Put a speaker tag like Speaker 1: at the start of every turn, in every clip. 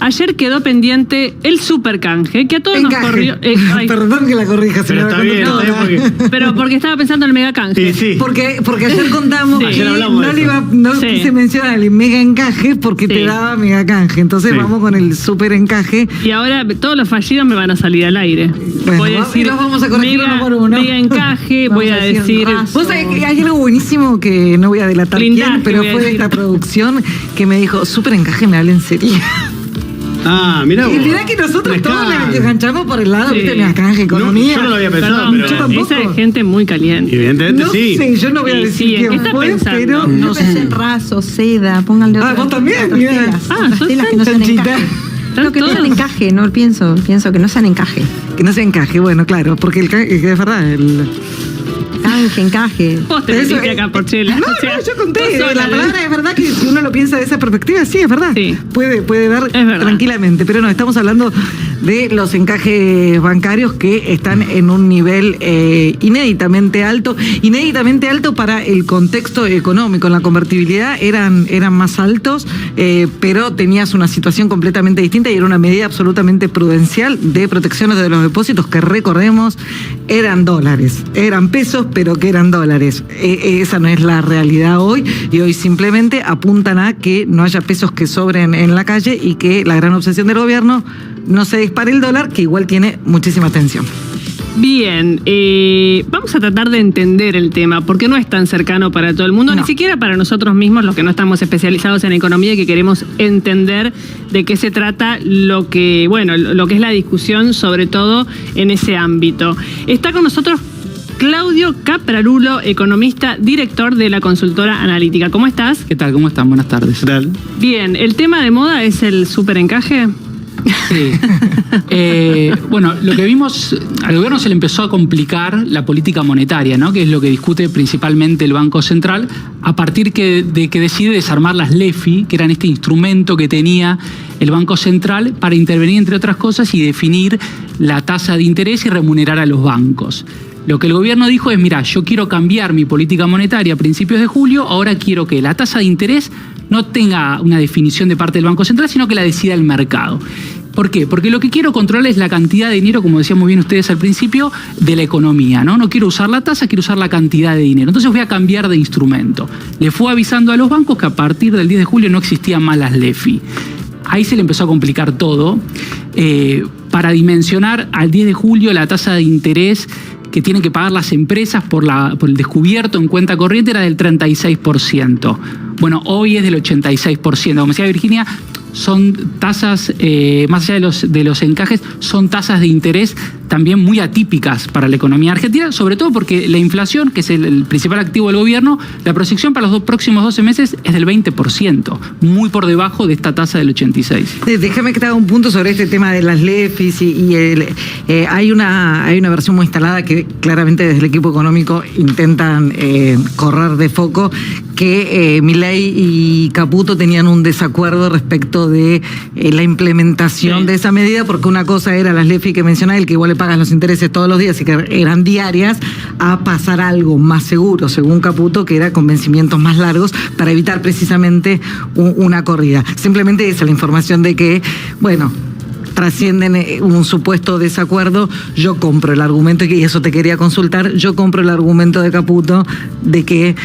Speaker 1: Ayer quedó pendiente el supercanje, que a todos
Speaker 2: encaje.
Speaker 1: nos corrió...
Speaker 2: Perdón que la corrija,
Speaker 3: pero está bien,
Speaker 1: Pero porque estaba pensando en el megacanje.
Speaker 3: Sí.
Speaker 2: Porque ayer contamos
Speaker 1: Sí.
Speaker 2: que
Speaker 3: Ayer hablamos de eso.
Speaker 2: no
Speaker 1: Sí.
Speaker 2: quise mencionar el mega encaje porque te
Speaker 1: Sí.
Speaker 2: daba mega canje. Entonces
Speaker 3: Sí.
Speaker 2: vamos con el super encaje.
Speaker 1: Y ahora todos los fallidos me van a salir al aire.
Speaker 2: Bueno,
Speaker 1: voy a
Speaker 2: y
Speaker 1: decir
Speaker 2: los vamos a corregir
Speaker 1: mega,
Speaker 2: uno por uno.
Speaker 1: mega encaje,
Speaker 2: Vamos
Speaker 1: voy a decir...
Speaker 2: Vos sabés que hay algo buenísimo que no voy a delatar
Speaker 1: Blindaje,
Speaker 2: quién, pero
Speaker 1: voy a
Speaker 2: fue de
Speaker 1: decir.
Speaker 2: esta producción que me dijo, súper encaje, me habla en serio.
Speaker 3: Mirá vos.
Speaker 2: Y mirá que nosotros todos
Speaker 3: Mezclado.
Speaker 2: le enganchamos por el lado,
Speaker 1: Sí.
Speaker 2: viste, mega canje, economía.
Speaker 3: yo no lo había pensado,
Speaker 1: Perdón,
Speaker 3: pero...
Speaker 2: yo tampoco.
Speaker 1: esa es gente muy caliente.
Speaker 3: Evidentemente
Speaker 2: No
Speaker 3: sí.
Speaker 2: sé, yo no voy a
Speaker 1: Sí,
Speaker 2: decir
Speaker 1: sí, ¿en qué
Speaker 2: quién
Speaker 1: está
Speaker 2: fue,
Speaker 1: pensando?
Speaker 2: pero
Speaker 4: Yo
Speaker 2: no
Speaker 4: pensé
Speaker 2: sé.
Speaker 4: en raso, seda, pónganle otra.
Speaker 2: vos también,
Speaker 4: otras
Speaker 2: mirá.
Speaker 4: telas, otras
Speaker 1: sos
Speaker 4: telas que no sean
Speaker 2: chanchita.
Speaker 4: encaje.
Speaker 1: Están
Speaker 4: No, que no sean
Speaker 1: todos-
Speaker 4: encaje, no pienso que no sean encaje.
Speaker 2: Que no se encaje, bueno, claro, porque el canje, que es verdad,
Speaker 4: Canje, encaje.
Speaker 1: Vos te
Speaker 2: Pero eso
Speaker 1: metiste acá, Porchela.
Speaker 2: No,
Speaker 1: O sea,
Speaker 2: no, yo conté.
Speaker 1: vos sola,
Speaker 2: La
Speaker 1: ¿no?
Speaker 2: palabra es verdad que si uno lo piensa de esa perspectiva, sí, es verdad.
Speaker 1: Sí.
Speaker 2: Puede dar
Speaker 1: Es verdad.
Speaker 2: tranquilamente. Pero no, estamos hablando de los encajes bancarios que están en un nivel inéditamente alto. Inéditamente alto para el contexto económico. En la convertibilidad eran más altos, pero tenías una situación completamente distinta y era una medida absolutamente prudencial de protecciones de los depósitos que recordemos eran dólares. Eran pesos, pero que eran dólares. Esa no es la realidad hoy y hoy simplemente apuntan a que no haya pesos que sobren en la calle y que la gran obsesión del gobierno no se dispare el dólar, que igual tiene muchísima atención.
Speaker 1: Bien, vamos a tratar de entender el tema, porque no es tan cercano para todo el mundo,
Speaker 2: No.
Speaker 1: ni siquiera para nosotros mismos, los que no estamos especializados en economía y que queremos entender de qué se trata lo que es la discusión, sobre todo en ese ámbito. Está con nosotros Claudio Caprarulo, economista, director de la consultora analítica. ¿Cómo estás?
Speaker 5: ¿Qué tal? ¿Cómo están? Buenas tardes.
Speaker 3: ¿Qué tal?
Speaker 1: Bien, ¿el tema de moda es el superencaje?
Speaker 5: Sí. Bueno, lo que vimos, al gobierno se le empezó a complicar la política monetaria, ¿no? Que es lo que discute principalmente el Banco Central, a partir de que decide desarmar las LEFI, que eran este instrumento que tenía el Banco Central para intervenir, entre otras cosas, y definir la tasa de interés y remunerar a los bancos. Lo que el gobierno dijo es, mira, yo quiero cambiar mi política monetaria a principios de julio, ahora quiero que la tasa de interés no tenga una definición de parte del Banco Central, sino que la decida el mercado. ¿Por qué? Porque lo que quiero controlar es la cantidad de dinero, como decían muy bien ustedes al principio, de la economía, ¿no? No quiero usar la tasa, quiero usar la cantidad de dinero. Entonces voy a cambiar de instrumento. Le fue avisando a los bancos que a partir del 10 de julio no existían más las LEFI. Ahí se le empezó a complicar todo. Para dimensionar al 10 de julio la tasa de interés que tienen que pagar las empresas por el descubierto en cuenta corriente era del 36%. Bueno, hoy es del 86%. Como decía Virginia, son tasas, más allá de los encajes, son tasas de interés también muy atípicas para la economía argentina, sobre todo porque la inflación, que es el principal activo del gobierno, la proyección para los próximos 12 meses es del 20%, muy por debajo de esta tasa del 86%.
Speaker 2: Déjame que te haga un punto sobre este tema de las LEFIs hay una versión muy instalada que claramente desde el equipo económico intentan correr de foco, que Milei y Caputo tenían un desacuerdo respecto de la implementación de esa medida, porque una cosa era las LEFI que mencionaba, el que igual le pagas los intereses todos los días y que eran diarias, a pasar a algo más seguro, según Caputo, que era con vencimientos más largos para evitar precisamente una corrida. Simplemente esa la información de que, bueno, trascienden un supuesto desacuerdo. Yo compro el argumento, y eso te quería consultar, yo compro el argumento de Caputo de que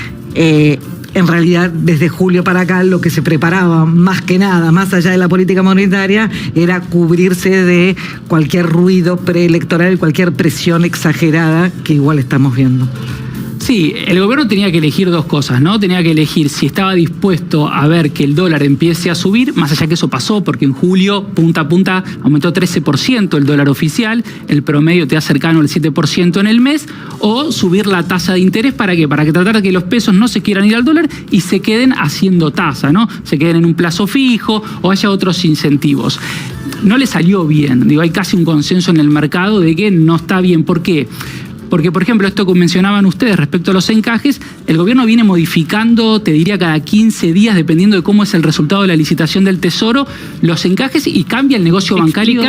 Speaker 2: en realidad desde julio para acá lo que se preparaba más que nada, más allá de la política monetaria, era cubrirse de cualquier ruido preelectoral, cualquier presión exagerada que igual estamos viendo.
Speaker 5: Sí, el gobierno tenía que elegir dos cosas, ¿no? Tenía que elegir si estaba dispuesto a ver que el dólar empiece a subir, más allá que eso pasó, porque en julio, punta a punta, aumentó 13% el dólar oficial, el promedio te da cercano al 7% en el mes, o subir la tasa de interés, ¿para qué? Para que tratar de que los pesos no se quieran ir al dólar y se queden haciendo tasa, ¿no? Se queden en un plazo fijo o haya otros incentivos. No le salió bien, digo, hay casi un consenso en el mercado de que no está bien. ¿Por qué? Porque, por ejemplo, esto que mencionaban ustedes respecto a los encajes, el gobierno viene modificando, te diría, cada 15 días, dependiendo de cómo es el resultado de la licitación del Tesoro, los encajes y cambia el negocio bancario.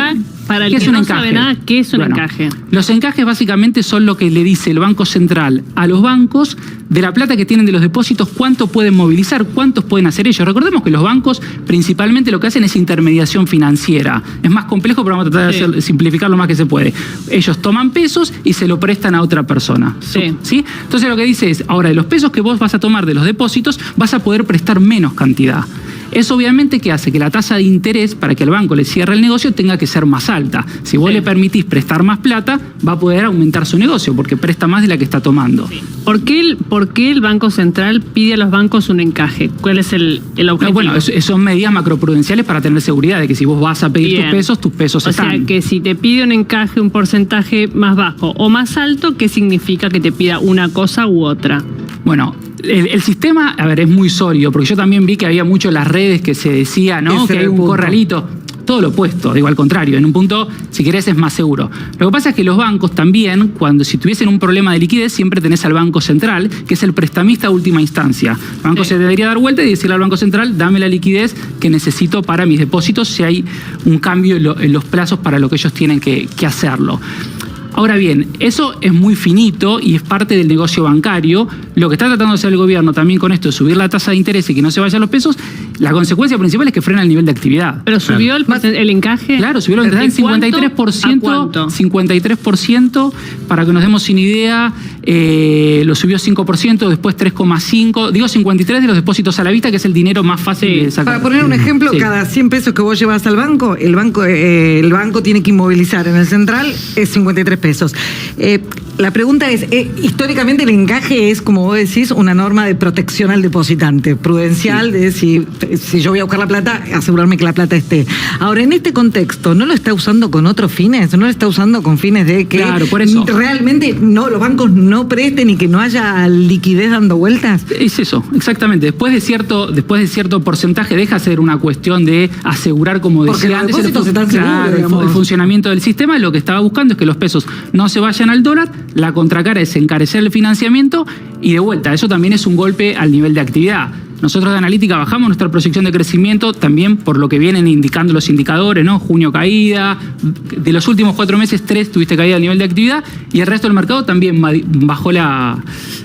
Speaker 1: Para el
Speaker 5: ¿Qué
Speaker 1: que
Speaker 5: es un
Speaker 1: no
Speaker 5: encaje?
Speaker 1: sabe nada, ¿qué es un
Speaker 5: Bueno,
Speaker 1: encaje?
Speaker 5: Los encajes básicamente son lo que le dice el Banco Central a los bancos de la plata que tienen de los depósitos, cuánto pueden movilizar, cuántos pueden hacer ellos. Recordemos que los bancos principalmente lo que hacen es intermediación financiera. Es más complejo, pero vamos a tratar de simplificar lo más que se puede. Ellos toman pesos y se lo prestan a otra persona. ¿Sí? Entonces lo que dice es, ahora de los pesos que vos vas a tomar de los depósitos, vas a poder prestar menos cantidad. Eso obviamente que hace que la tasa de interés para que el banco le cierre el negocio tenga que ser más alta. Si vos le permitís prestar más plata, va a poder aumentar su negocio porque presta más de la que está tomando.
Speaker 1: ¿Por qué el Banco Central pide a los bancos un encaje? ¿Cuál es el objetivo?
Speaker 5: Bueno, son medidas macroprudenciales para tener seguridad de que si vos vas a pedir tus pesos están.
Speaker 1: O sea, que si te pide un encaje, un porcentaje más bajo o más alto, ¿qué significa que te pida una cosa u otra?
Speaker 5: Bueno, el sistema, a ver, es muy sólido, porque yo también vi que había mucho en las redes que se decía, ¿no? Que hay un corralito. Todo lo opuesto, digo, al contrario, en un punto, si querés, es más seguro. Lo que pasa es que los bancos también, si tuviesen un problema de liquidez, siempre tenés al Banco Central, que es el prestamista de última instancia. El banco se debería dar vuelta y decirle al Banco Central, dame la liquidez que necesito para mis depósitos si hay un cambio en los plazos para lo que ellos tienen que hacerlo. Ahora bien, eso es muy finito y es parte del negocio bancario. Lo que está tratando de hacer el gobierno también con esto, de subir la tasa de interés y que no se vayan los pesos, la consecuencia principal es que frena el nivel de actividad.
Speaker 1: ¿Pero subió el encaje?
Speaker 5: Claro, subió el encaje en 53%. 53%, para que nos demos una idea, lo subió 5%, después 3,5%. Digo 53% de los depósitos a la vista, que es el dinero más fácil de sacar.
Speaker 2: Para poner un ejemplo, cada 100 pesos que vos llevas al banco, el banco tiene que inmovilizar en el central, es 53 pesos. La pregunta es, históricamente el encaje es, como vos decís, una norma de protección al depositante, prudencial, de si yo voy a buscar la plata, asegurarme que la plata esté. Ahora, en este contexto, ¿no lo está usando con otros fines? ¿No lo está usando con fines de que
Speaker 5: por eso.
Speaker 2: realmente los bancos no presten y que no haya liquidez dando vueltas?
Speaker 5: Es eso, exactamente. Después de cierto porcentaje deja de ser una cuestión de asegurar, como decía antes, el funcionamiento del sistema. Lo que estaba buscando es que los pesos no se vayan al dólar. La contracara es encarecer el financiamiento y de vuelta, eso también es un golpe al nivel de actividad. Nosotros de Analítica bajamos nuestra proyección de crecimiento también por lo que vienen indicando los indicadores, ¿no? Junio caída, de los últimos 4 meses 3 tuviste caída al nivel de actividad y el resto del mercado también bajó la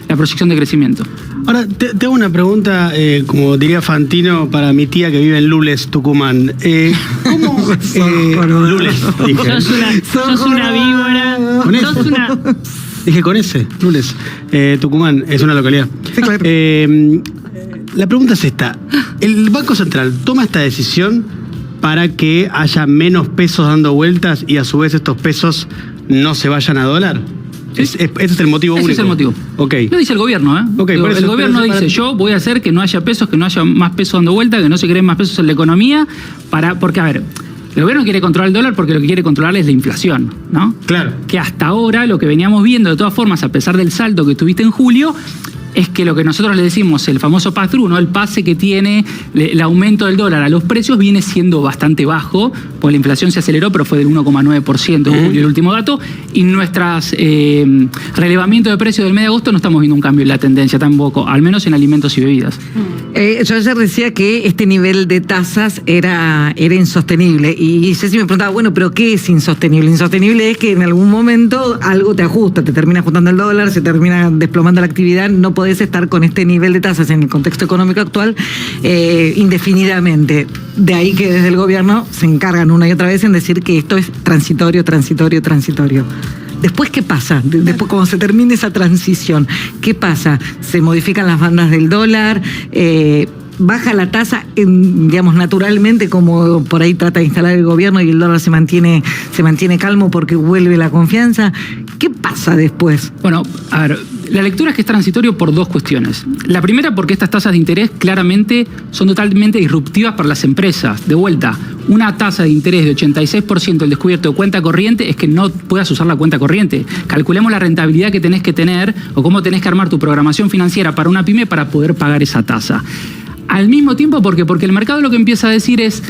Speaker 5: proyección de crecimiento.
Speaker 3: Ahora, te hago una pregunta, como diría Fantino, para mi tía que vive en Lules, Tucumán. ¿Cómo? Lules, dije.
Speaker 1: Sos una víbora.
Speaker 3: ¿Con eso? Dije con ese, Lules. Tucumán es una localidad.
Speaker 2: Sí, claro.
Speaker 3: La pregunta es esta. ¿El Banco Central toma esta decisión para que haya menos pesos dando vueltas y a su vez estos pesos no se vayan a dólar? Ese es el motivo único.
Speaker 5: Ese es el motivo.
Speaker 3: Okay.
Speaker 5: Lo dice el gobierno, ¿eh?
Speaker 3: Okay,
Speaker 5: el gobierno dice, yo voy a hacer que no haya pesos, que no haya más pesos dando vueltas, que no se creen más pesos en la economía, porque, a ver, el gobierno quiere controlar el dólar porque lo que quiere controlar es la inflación, ¿no? Claro. Que hasta ahora lo que veníamos viendo, de todas formas, a pesar del saldo que tuviste en julio, es que lo que nosotros le decimos, el famoso pass-through, ¿no? El pase que tiene el aumento del dólar a los precios viene siendo bastante bajo, porque la inflación se aceleró, pero fue del 1,9% en julio el último dato, y nuestras relevamiento de precios del mes de agosto no estamos viendo un cambio en la tendencia tampoco, al menos en alimentos y bebidas.
Speaker 2: Yo ayer decía que este nivel de tasas era insostenible, y Ceci me preguntaba, bueno, pero ¿qué es insostenible? Insostenible es que en algún momento algo te ajusta, te termina ajustando el dólar, se termina desplomando la actividad, no podés estar con este nivel de tasas en el contexto económico actual indefinidamente. De ahí que desde el gobierno se encargan una y otra vez en decir que esto es transitorio. Después, ¿qué pasa? Después, cuando se termine esa transición, ¿qué pasa? ¿Se modifican las bandas del dólar? ¿Baja la tasa, digamos, naturalmente, como por ahí trata de instalar el gobierno y el dólar se mantiene calmo porque vuelve la confianza? ¿Qué pasa después?
Speaker 5: Bueno, a ver, la lectura es que es transitorio por 2 cuestiones. La primera, porque estas tasas de interés claramente son totalmente disruptivas para las empresas. De vuelta, una tasa de interés de 86% del descubierto de cuenta corriente es que no puedas usar la cuenta corriente. Calculemos la rentabilidad que tenés que tener o cómo tenés que armar tu programación financiera para una pyme para poder pagar esa tasa. Al mismo tiempo, porque el mercado lo que empieza a decir es,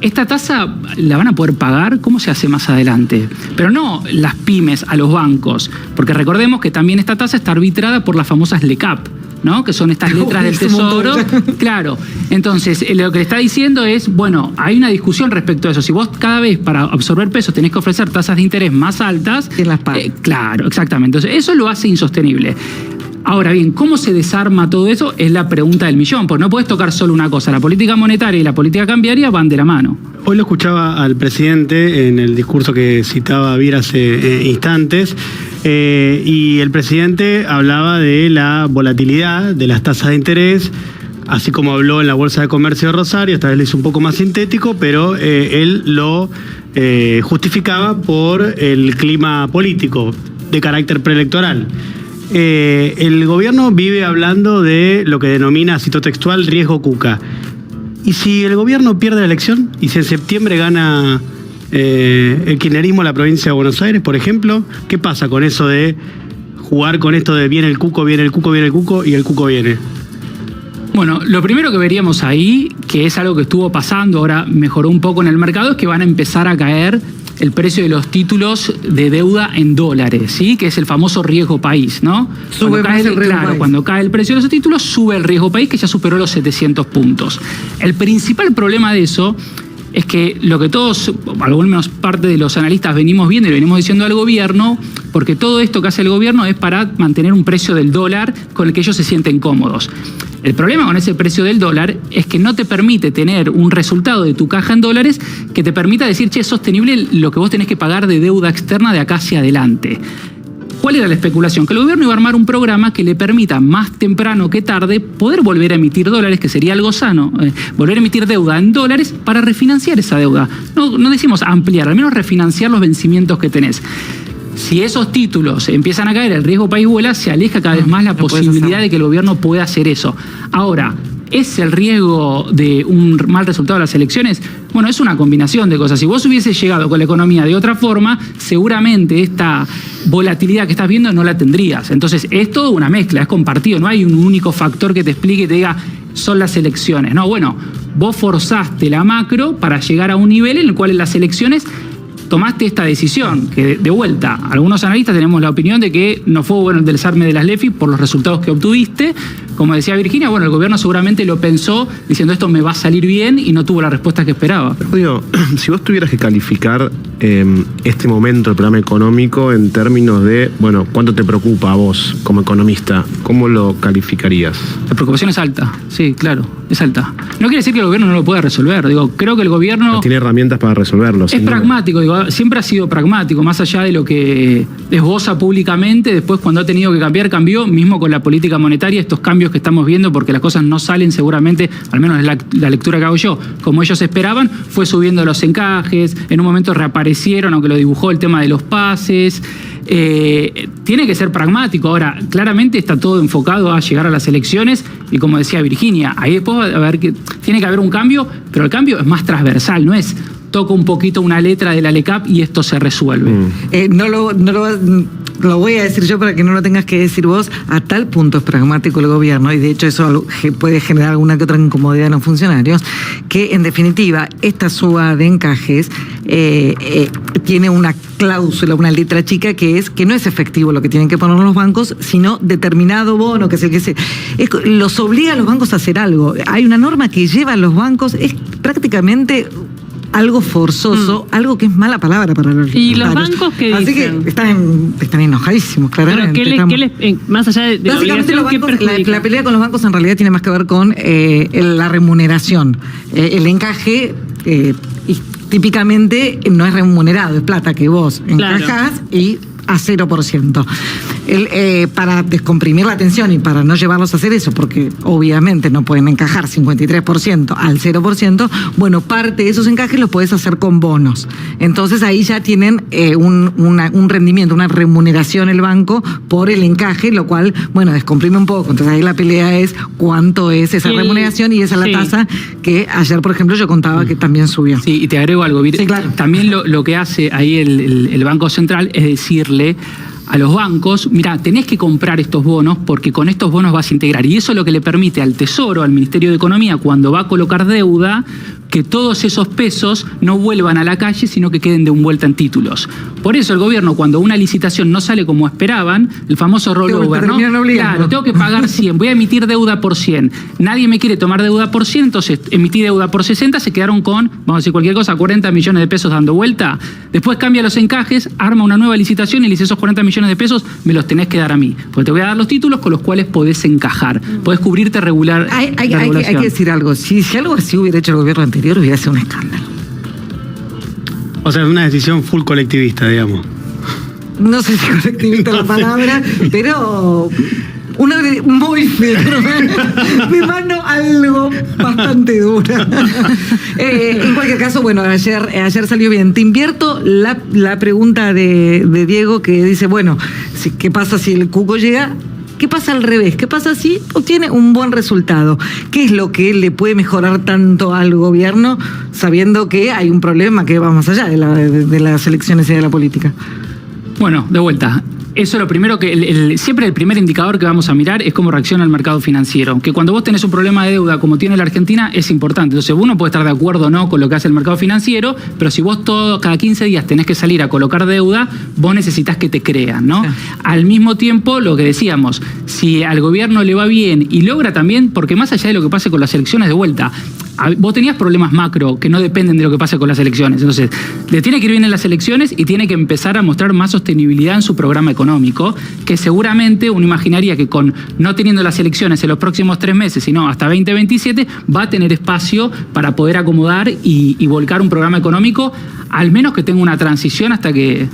Speaker 5: ¿esta tasa la van a poder pagar? ¿Cómo se hace más adelante? Pero no las pymes a los bancos, porque recordemos que también esta tasa está arbitrada por las famosas LECAP, ¿no? Que son estas letras del Tesoro. Claro. Entonces, lo que le está diciendo es, bueno, hay una discusión respecto a eso. Si vos cada vez para absorber pesos tenés que ofrecer tasas de interés más altas, claro, exactamente. Entonces, eso lo hace insostenible. Ahora bien, ¿cómo se desarma todo eso? Es la pregunta del millón, porque no podés tocar solo una cosa. La política monetaria y la política cambiaria van de la mano.
Speaker 3: Hoy lo escuchaba al presidente en el discurso que citaba Vir hace instantes, y el presidente hablaba de la volatilidad de las tasas de interés, así como habló en la Bolsa de Comercio de Rosario. Esta vez lo hizo un poco más sintético, pero él lo justificaba por el clima político de carácter preelectoral. El gobierno vive hablando de lo que denomina, cito textual, riesgo Cuca. ¿Y si el gobierno pierde la elección? ¿Y si en septiembre gana el kirchnerismo la provincia de Buenos Aires, por ejemplo? ¿Qué pasa con eso de jugar con esto de viene el cuco, viene el cuco, viene el cuco y el cuco viene?
Speaker 5: Bueno, lo primero que veríamos ahí, que es algo que estuvo pasando, ahora mejoró un poco en el mercado, es que van a empezar a caer el precio de los títulos de deuda en dólares, ¿sí? Que es el famoso riesgo país, ¿no?
Speaker 2: Sube más el riesgo país.
Speaker 5: Cuando cae el precio de esos títulos, sube el riesgo país, que ya superó los 700 puntos. El principal problema de eso es que lo que todos, al menos parte de los analistas, venimos viendo y le venimos diciendo al gobierno, porque todo esto que hace el gobierno es para mantener un precio del dólar con el que ellos se sienten cómodos. El problema con ese precio del dólar es que no te permite tener un resultado de tu caja en dólares que te permita decir, che, es sostenible lo que vos tenés que pagar de deuda externa de acá hacia adelante. ¿Cuál era la especulación? Que el gobierno iba a armar un programa que le permita más temprano que tarde poder volver a emitir dólares, que sería algo sano, volver a emitir deuda en dólares para refinanciar esa deuda. No decimos ampliar, al menos refinanciar los vencimientos que tenés. Si esos títulos empiezan a caer, el riesgo país vuela, se aleja cada vez más la posibilidad de que el gobierno pueda hacer eso. Ahora, ¿es el riesgo de un mal resultado de las elecciones? Bueno, es una combinación de cosas. Si vos hubieses llegado con la economía de otra forma, seguramente esta volatilidad que estás viendo no la tendrías. Entonces, es todo una mezcla, es compartido. No hay un único factor que te explique y te diga, son las elecciones. No, bueno, vos forzaste la macro para llegar a un nivel en el cual en las elecciones tomaste esta decisión, que de vuelta, algunos analistas tenemos la opinión de que no fue bueno el desarme de las LEFI por los resultados que obtuviste. Como decía Virginia, bueno, el gobierno seguramente lo pensó diciendo esto me va a salir bien y no tuvo la respuesta que esperaba.
Speaker 6: Pero digo, si vos tuvieras que calificar este momento del programa económico en términos de, bueno, ¿cuánto te preocupa a vos como economista? ¿Cómo lo calificarías?
Speaker 5: La preocupación es alta, sí, claro, es alta. No quiere decir que el gobierno no lo pueda resolver, digo, creo que el gobierno
Speaker 6: tiene herramientas para resolverlo.
Speaker 5: Es pragmático, digo, siempre ha sido pragmático, más allá de lo que esboza públicamente, después cuando ha tenido que cambiar, cambió, mismo con la política monetaria, estos cambios que estamos viendo, porque las cosas no salen seguramente, al menos la lectura que hago yo, como ellos esperaban, fue subiendo los encajes, en un momento reaparecieron, aunque lo dibujó el tema de los pases. Tiene que ser pragmático. Ahora, claramente está todo enfocado a llegar a las elecciones y como decía Virginia, ahí después va a haber tiene que haber un cambio, pero el cambio es más transversal, no es toco un poquito una letra de la LECAP y esto se resuelve.
Speaker 2: Lo voy a decir yo para que no lo tengas que decir vos. A tal punto es pragmático el gobierno, y de hecho eso puede generar alguna que otra incomodidad en los funcionarios, que en definitiva esta suba de encajes tiene una cláusula, una letra chica, que es que no es efectivo lo que tienen que poner los bancos, sino determinado bono, que es el que los obliga a los bancos a hacer algo. Hay una norma que lleva a los bancos, es prácticamente algo forzoso, algo que es mala palabra para los
Speaker 1: ¿Y los bancos qué dicen?
Speaker 2: Así que están enojadísimos, claramente.
Speaker 1: Pero más allá de
Speaker 2: básicamente los bancos, la pelea con los bancos en realidad tiene más que ver con la remuneración. El encaje típicamente no es remunerado, es plata que vos encajás y a 0%. Para descomprimir la tensión y para no llevarlos a hacer eso, porque obviamente no pueden encajar 53% al 0%, bueno, parte de esos encajes los puedes hacer con bonos. Entonces ahí ya tienen un rendimiento, una remuneración el banco por el encaje, lo cual, bueno, descomprime un poco. Entonces ahí la pelea es cuánto es esa remuneración, y esa es la tasa que ayer, por ejemplo, yo contaba que también subió.
Speaker 5: Sí, y te agrego algo, Vir.
Speaker 2: Sí, claro.
Speaker 5: También lo que hace ahí el Banco Central es decirle a los bancos, mira, tenés que comprar estos bonos porque con estos bonos vas a integrar. Y eso es lo que le permite al Tesoro, al Ministerio de Economía, cuando va a colocar deuda, que todos esos pesos no vuelvan a la calle, sino que queden de vuelta en títulos. Por eso el gobierno, cuando una licitación no sale como esperaban, el famoso rollover, ¿no? Claro, tengo que pagar 100, voy a emitir deuda por 100. Nadie me quiere tomar deuda por 100, entonces emití deuda por 60, se quedaron con, vamos a decir cualquier cosa, 40 millones de pesos dando vuelta. Después cambia los encajes, arma una nueva licitación y le dice, esos 40 millones de pesos me los tenés que dar a mí. Porque te voy a dar los títulos con los cuales podés encajar. Podés cubrirte regular.
Speaker 2: Hay que decir algo. Si algo así hubiera hecho el gobierno anterior, hubiera sido un escándalo.
Speaker 3: O sea, es una decisión full colectivista, digamos.
Speaker 2: No sé si colectivista la palabra, pero una muy firme, de mano algo bastante dura. En cualquier caso, bueno, ayer salió bien. Te invierto la pregunta de Diego, que dice, bueno, ¿qué pasa si el cuco llega? ¿Qué pasa al revés? ¿Qué pasa si obtiene un buen resultado? ¿Qué es lo que le puede mejorar tanto al gobierno, sabiendo que hay un problema que va más allá de las elecciones y de la política?
Speaker 5: Bueno, de vuelta. Eso es lo primero que, siempre el primer indicador que vamos a mirar es cómo reacciona el mercado financiero. Que cuando vos tenés un problema de deuda como tiene la Argentina es importante. Entonces uno puede estar de acuerdo o no con lo que hace el mercado financiero, pero si vos cada 15 días tenés que salir a colocar deuda, vos necesitas que te crean, ¿no? Sí. Al mismo tiempo, lo que decíamos, si al gobierno le va bien y logra también, porque más allá de lo que pase con las elecciones de vuelta, vos tenías problemas macro que no dependen de lo que pase con las elecciones. Entonces, le tiene que ir bien en las elecciones y tiene que empezar a mostrar más sostenibilidad en su programa económico, que seguramente uno imaginaría que con no teniendo las elecciones en los próximos 3 meses, sino hasta 2027, va a tener espacio para poder acomodar y volcar un programa económico, al menos que tenga una transición hasta que...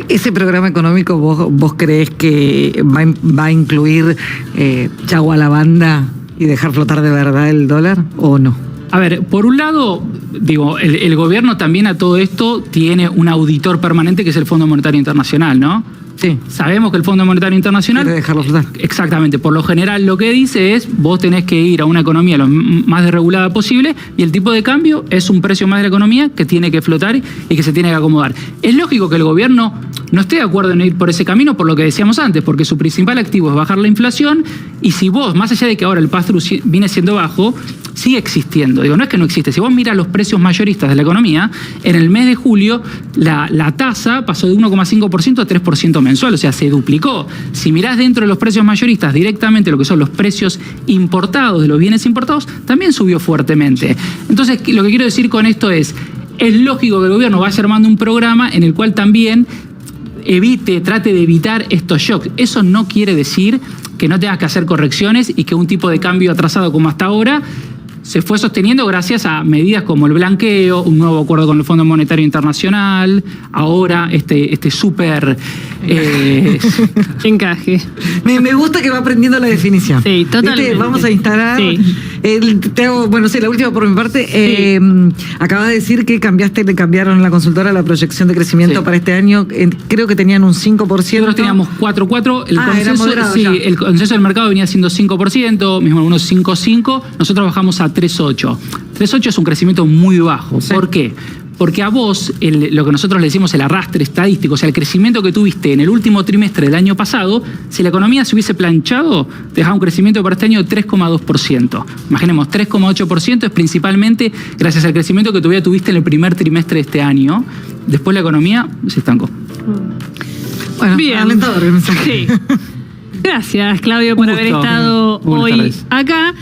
Speaker 2: ¿Ese programa económico vos creés que va a incluir chau a la banda y dejar flotar de verdad el dólar o no?
Speaker 5: A ver, por un lado, digo, el gobierno también a todo esto tiene un auditor permanente que es el Fondo Monetario Internacional, ¿no?
Speaker 2: Sí.
Speaker 5: Sabemos que el Fondo Monetario Internacional...
Speaker 2: Quiere dejarlo flotar.
Speaker 5: Exactamente. Por lo general lo que dice es, vos tenés que ir a una economía lo más desregulada posible y el tipo de cambio es un precio más de la economía que tiene que flotar y que se tiene que acomodar. Es lógico que el gobierno no esté de acuerdo en ir por ese camino por lo que decíamos antes, porque su principal activo es bajar la inflación y si vos, más allá de que ahora el pass-through viene siendo bajo, sigue existiendo. Digo, no es que no existe. Si vos mirás los precios mayoristas de la economía, en el mes de julio la tasa pasó de 1,5% a 3% mensual, o sea, se duplicó. Si mirás dentro de los precios mayoristas directamente lo que son los precios importados de los bienes importados, también subió fuertemente. Entonces, lo que quiero decir con esto es lógico que el gobierno vaya armando un programa en el cual también trate de evitar estos shocks. Eso no quiere decir que no tengas que hacer correcciones y que un tipo de cambio atrasado como hasta ahora se fue sosteniendo gracias a medidas como el blanqueo, un nuevo acuerdo con el Fondo Monetario Internacional, ahora este súper
Speaker 1: encaje.
Speaker 2: Me gusta que va aprendiendo la definición.
Speaker 1: Sí, totalmente.
Speaker 2: Vamos a instalar. Sí. La última por mi parte. Sí. Acabas de decir que le cambiaron la consultora la proyección de crecimiento para este año. Creo que tenían un 5%.
Speaker 5: Nosotros teníamos 4,4. El consenso del mercado venía siendo 5%, mismo algunos 5,5. Nosotros bajamos a 3,8. 3,8 es un crecimiento muy bajo. Sí. ¿Por qué? Porque a vos, lo que nosotros le decimos el arrastre estadístico, o sea, el crecimiento que tuviste en el último trimestre del año pasado, si la economía se hubiese planchado, te dejaba un crecimiento para este año de 3,2%. Imaginemos, 3,8% es principalmente gracias al crecimiento que todavía tuviste en el primer trimestre de este año. Después la economía se estancó.
Speaker 2: Bueno, bien. Alentador el mensaje.
Speaker 1: Sí. Gracias, Claudio, por haber estado hoy acá.